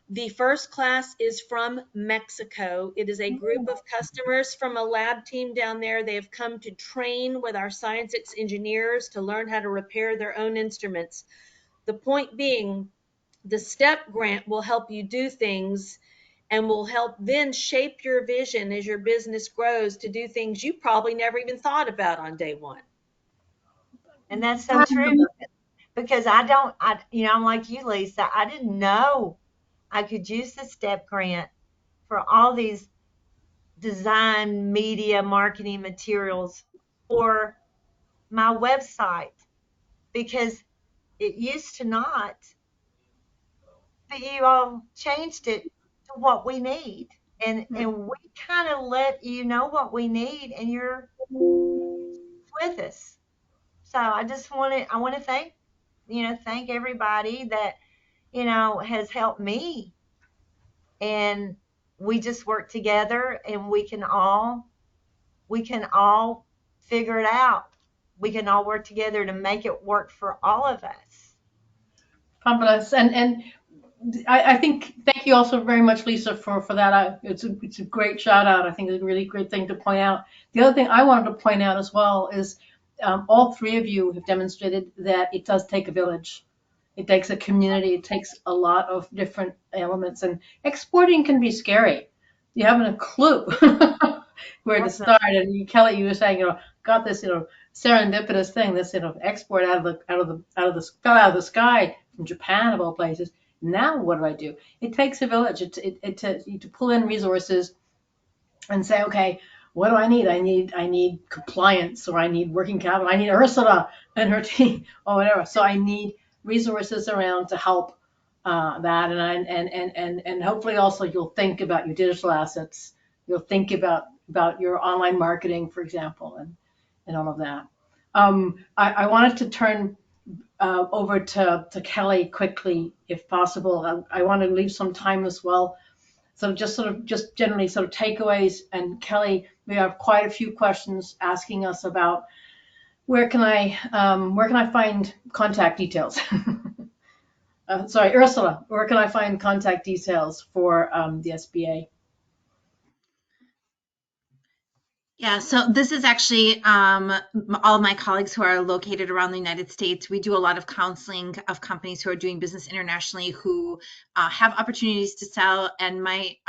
The first class is from Mexico. It is a group of customers from a lab team down there. They have come to train with our Science6 engineers to learn how to repair their own instruments. The point being, the STEP grant will help you do things and will help then shape your vision as your business grows to do things you probably never even thought about on day one. And that's so true because I'm like you, Lisa. I didn't know I could use the STEP grant for all these design, media, marketing materials for my website because it used to not, but you all changed it to what we need. And we kind of let you know what we need and you're with us. So I want to thank everybody that, has helped me, and we just work together and we can all figure it out. We can all work together to make it work for all of us. fabulous. And I think thank thank you also very much, Lisa, for that. It's a great shout out. I think it's a really great thing to point out. The other thing I wanted to point out as well is all three of you have demonstrated that it does take a village. It takes a community. It takes a lot of different elements, and exporting can be scary. You haven't a clue where to Awesome. start. And Kelly, you were saying, got this, serendipitous thing, this, export fell out of the sky from Japan of all places. Now what do I do? It takes a village to pull in resources and say, okay, what do I need? I need compliance, or I need working capital. I need Ursula and her team, or whatever. So I need resources around to help that, and hopefully also you'll think about your digital assets. You'll think about your online marketing, for example, and all of that. I wanted to turn over to Kelly quickly, if possible. I want to leave some time as well. So just generally sort of takeaways. And Kelly, we have quite a few questions asking us about where can I find contact details? Sorry, Ursula, where can I find contact details for the SBA? Yeah, so this is actually all of my colleagues who are located around the United States. We do a lot of counseling of companies who are doing business internationally who have opportunities to sell and might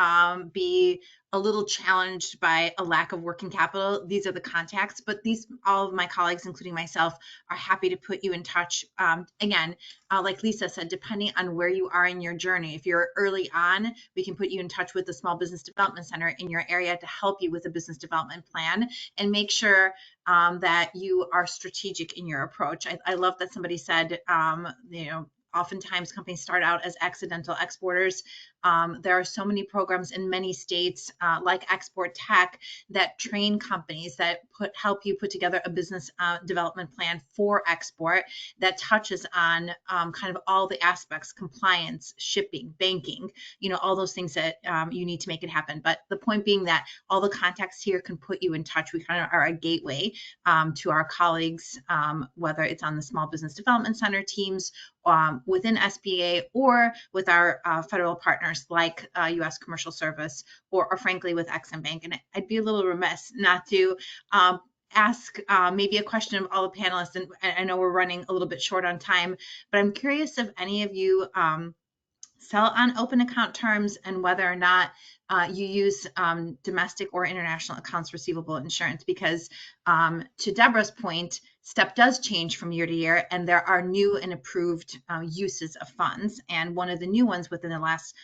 be a little challenged by a lack of working capital. These are the contacts, but all of my colleagues, including myself, are happy to put you in touch. Again, like Lisa said, depending on where you are in your journey. If you're early on, we can put you in touch with the Small Business Development Center in your area to help you with a business development plan and make sure that you are strategic in your approach. I love that somebody said, oftentimes companies start out as accidental exporters. There are so many programs in many states like Export Tech that train companies that help you put together a business development plan for export that touches on kind of all the aspects: compliance, shipping, banking, all those things that you need to make it happen. But the point being that all the contacts here can put you in touch. We kind of are a gateway to our colleagues, whether it's on the Small Business Development Center teams within SBA or with our federal partners like U.S. Commercial Service or frankly with Ex-Im Bank. And I'd be a little remiss not to ask maybe a question of all the panelists. And I know we're running a little bit short on time, but I'm curious if any of you sell on open account terms and whether or not you use domestic or international accounts receivable insurance, because to Deborah's point, STEP does change from year to year, and there are new and approved uses of funds. And one of the new ones within the last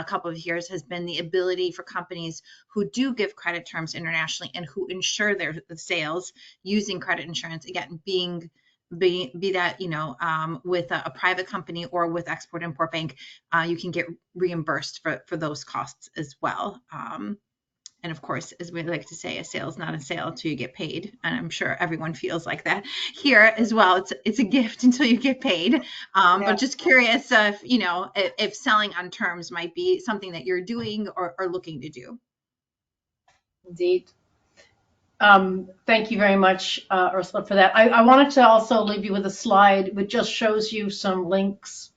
couple of years has been the ability for companies who do give credit terms internationally and who insure their sales using credit insurance, again, be that with a private company or with Export Import Bank, you can get reimbursed for those costs as well. And of course, as we like to say, a sale is not a sale until you get paid. And I'm sure everyone feels like that here as well. It's a gift until you get paid. But just curious if selling on terms might be something that you're doing or looking to do. Indeed. Thank you very much, Ursula, for that. I wanted to also leave you with a slide which just shows you some links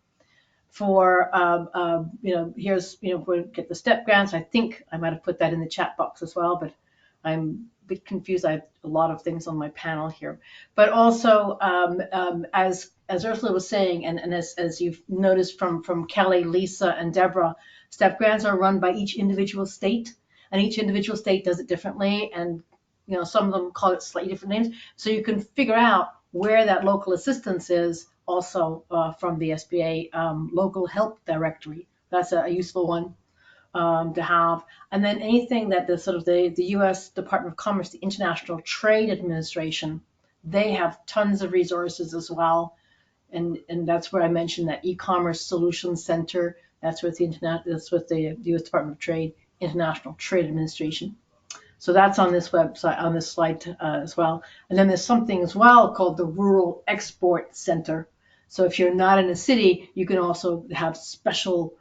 for, here's, we get the STEP grants. I think I might have put that in the chat box as well, but I'm a bit confused. I have a lot of things on my panel here. But also, as Ursula was saying, and as you've noticed from Kelly, Lisa, and Deborah, STEP grants are run by each individual state, and each individual state does it differently. And some of them call it slightly different names. So you can figure out where that local assistance is also from the SBA local help directory. That's a useful one to have. And then anything that the U.S. Department of Commerce, the International Trade Administration, they have tons of resources as well. And that's where I mentioned that ecommerce solutions center. That's with the U.S. Department of Trade, International Trade Administration. So that's on this website, on this slide as well. And then there's something as well called the Rural Export Center. So if you're not in a city, you can also have special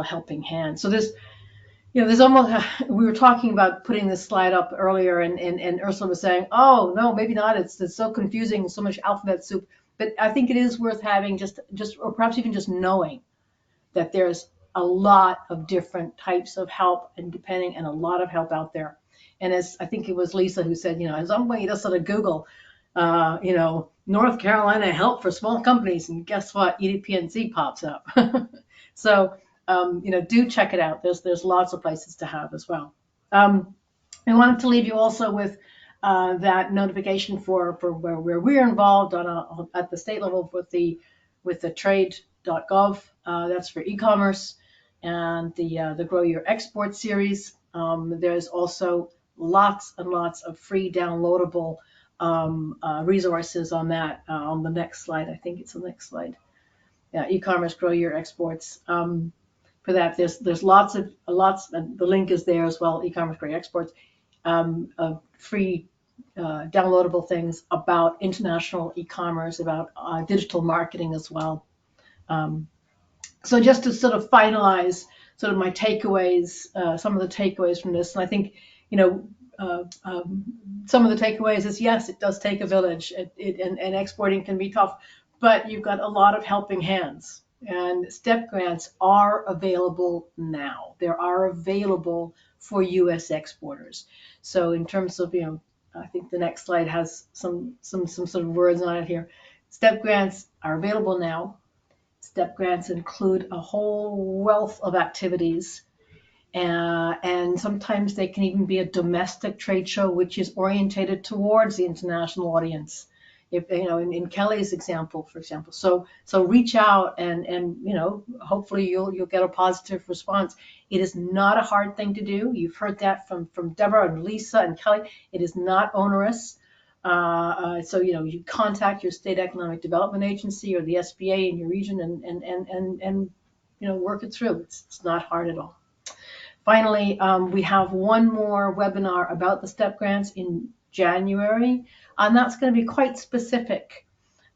helping hand. So there's almost, we were talking about putting this slide up earlier, and Ursula was saying, oh, no, maybe not. It's so confusing, so much alphabet soup. But I think it is worth having just or perhaps even just knowing that there's a lot of different types of help and a lot of help out there. And as I think it was Lisa who said, as I'm going to just sort of Google, North Carolina help for small companies, and guess what? EDPNC pops up. So, do check it out. There's lots of places to have as well. I wanted to leave you also with that notification for where we're involved at the state level with the trade.gov. That's for e-commerce, and the Grow Your Export series. There's also lots and lots of free downloadable resources on that. On the next slide, I think it's the next slide. Yeah, e-commerce, Grow Your Exports. For that, there's lots, and the link is there as well. E-commerce, Grow Your Exports. Of free downloadable things about international e-commerce, about digital marketing as well. So just to sort of finalize sort of my takeaways, some of the takeaways from this, and I think, some of the takeaways is, yes, it does take a village, and exporting can be tough, but you've got a lot of helping hands. And STEP grants are available now. They are available for U.S. exporters. So in terms of, I think the next slide has some sort of words on it here. STEP grants are available now. STEP grants include a whole wealth of activities. And sometimes they can even be a domestic trade show, which is orientated towards the international audience. If in Kelly's example, for example, so reach out and hopefully you'll get a positive response. It is not a hard thing to do. You've heard that from Deborah and Lisa and Kelly. It is not onerous. So you contact your state economic development agency or the SBA in your region and work it through. It's not hard at all. Finally, we have one more webinar about the STEP grants in January, and that's going to be quite specific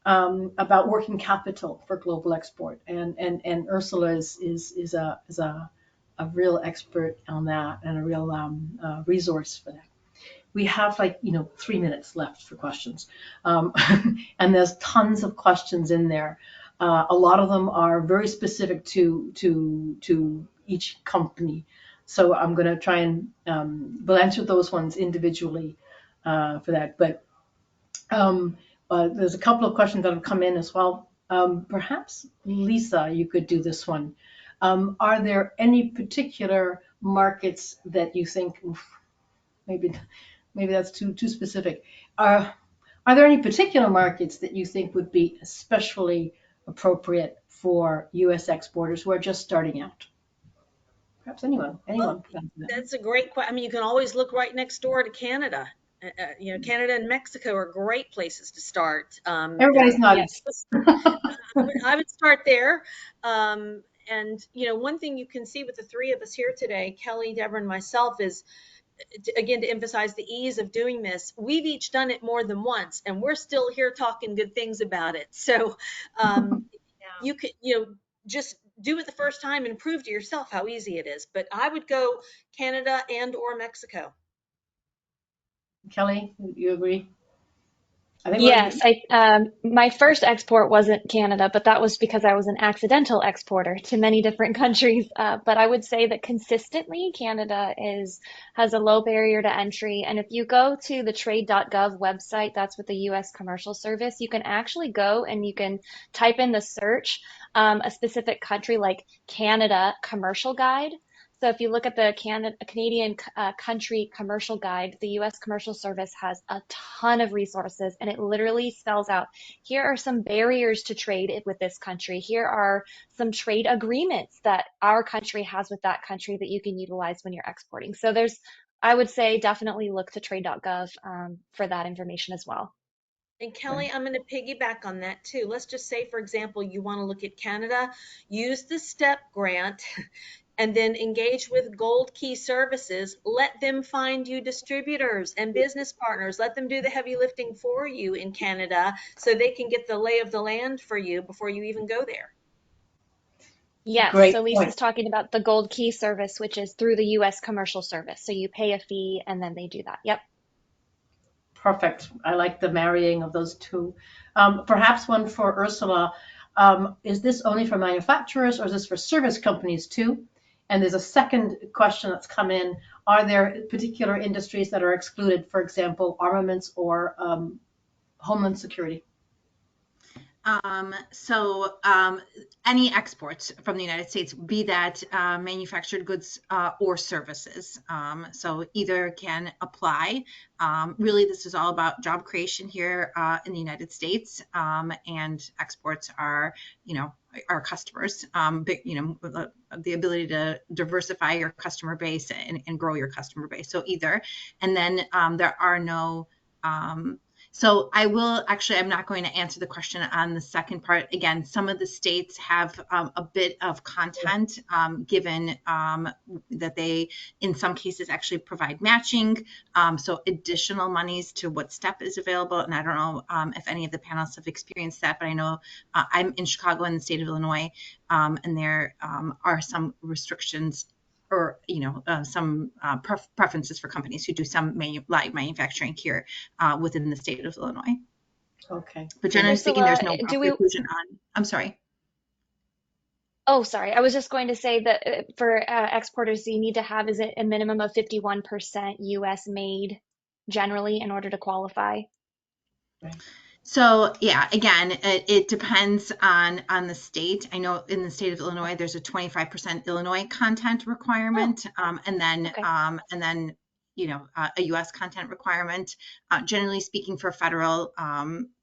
about working capital for global export. And Ursula is a real expert on that and a real resource for that. We have 3 minutes left for questions, and there's tons of questions in there. A lot of them are very specific to each company. So I'm going to try and we'll answer those ones individually for that. But there's a couple of questions that have come in as well. Perhaps, Lisa, you could do this one. Are there any particular markets that you think, maybe that's too specific. Are there any particular markets that you think would be especially appropriate for U.S. exporters who are just starting out? Perhaps anyone. Well, that's a great question. I mean, you can always look right next door to Canada. Canada and Mexico are great places to start. Everybody's nodding. Yes. I would start there. And one thing you can see with the three of us here today, Kelly, Deborah, and myself, is again to emphasize the ease of doing this. We've each done it more than once, and we're still here talking good things about it. So you could, just do it the first time and prove to yourself how easy it is. But I would go Canada and or Mexico. Kelly, you agree? I think Yes, my first export wasn't Canada, but that was because I was an accidental exporter to many different countries. But I would say that consistently Canada has a low barrier to entry. And if you go to the trade.gov website, that's with the U.S. Commercial Service, you can actually go and you can type in the search a specific country like Canada Commercial Guide. So if you look at the Canadian country commercial guide, the U.S. Commercial Service has a ton of resources, and it literally spells out, here are some barriers to trade with this country. Here are some trade agreements that our country has with that country that you can utilize when you're exporting. So I would say definitely look to trade.gov for that information as well. And Kelly, I'm going to piggyback on that too. Let's just say, for example, you want to look at Canada, use the STEP grant, and then engage with Gold Key Services. Let them find you distributors and business partners. Let them do the heavy lifting for you in Canada so they can get the lay of the land for you before you even go there. Yes, Great so Lisa's point. talking about the Gold Key service, which is through the U.S. Commercial Service. So you pay a fee and then they do that. Yep. Perfect. I like the marrying of those two. Perhaps one for Ursula. Is this only for manufacturers or is this for service companies too? And there's a second question that's come in. Are there particular industries that are excluded, for example, armaments or homeland security? Any exports from the United States, be that manufactured goods or services, so either can apply. Really, this is all about job creation here in the United States, and exports are, our customers. The ability to diversify your customer base and grow your customer base. So either, and then there are no. So I'm not going to answer the question on the second part. Again, some of the states have a bit of content given that they, in some cases, actually provide matching. So additional monies to what STEP is available. And I don't know if any of the panelists have experienced that, but I know I'm in Chicago in the state of Illinois, and there are some restrictions or some preferences for companies who do some light manufacturing here within the state of Illinois. Okay. But generally speaking, there's no do we? preclusion on. I'm sorry. Oh, sorry. I was just going to say that for exporters, you need to have, is it a minimum of 51% US made generally in order to qualify? Right. So yeah, again, it depends on the state. I know in the state of Illinois, there's a 25% Illinois content requirement, and then a U.S. content requirement. Generally speaking, for federal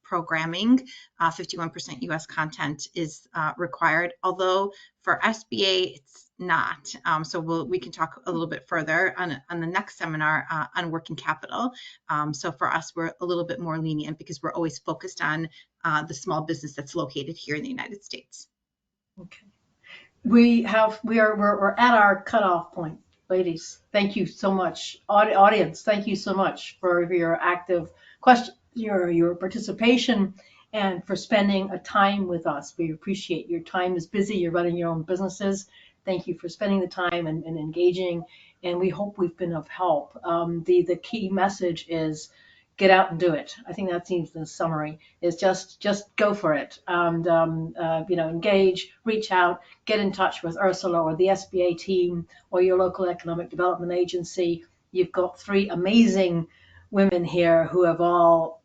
programming, 51% U.S. content is required. Although for SBA, it's not. So we can talk a little bit further on the next seminar on working capital. So for us, we're a little bit more lenient because we're always focused on the small business that's located here in the United States. Okay. We're at our cutoff point, ladies. Thank you so much, audience. Thank you so much for your active question, your participation, and for spending a time with us. We appreciate your time is busy. You're running your own businesses. Thank you for spending the time and engaging. And we hope we've been of help. The key message is get out and do it. I think that seems the summary is just go for it and engage, reach out, get in touch with Ursula or the SBA team or your local economic development agency. You've got 3 amazing women here who have all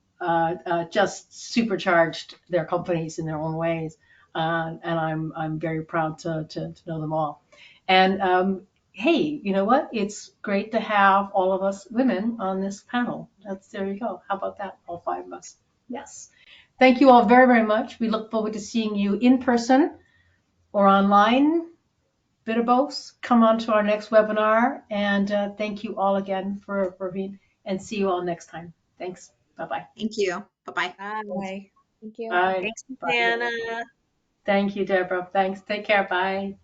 just supercharged their companies in their own ways, and I'm very proud to know them all. And hey, you know what? It's great to have all of us women on this panel. There you go. How about that? All 5 of us. Yes. Thank you all very, very much. We look forward to seeing you in person or online. Bit of both. Come on to our next webinar. And thank you all again for being, and see you all next time. Thanks. Bye-bye. Thank you. Bye-bye. Bye. Thank you. Bye. Thanks, Bye. Anna. Thank you, Deborah. Thanks. Take care. Bye.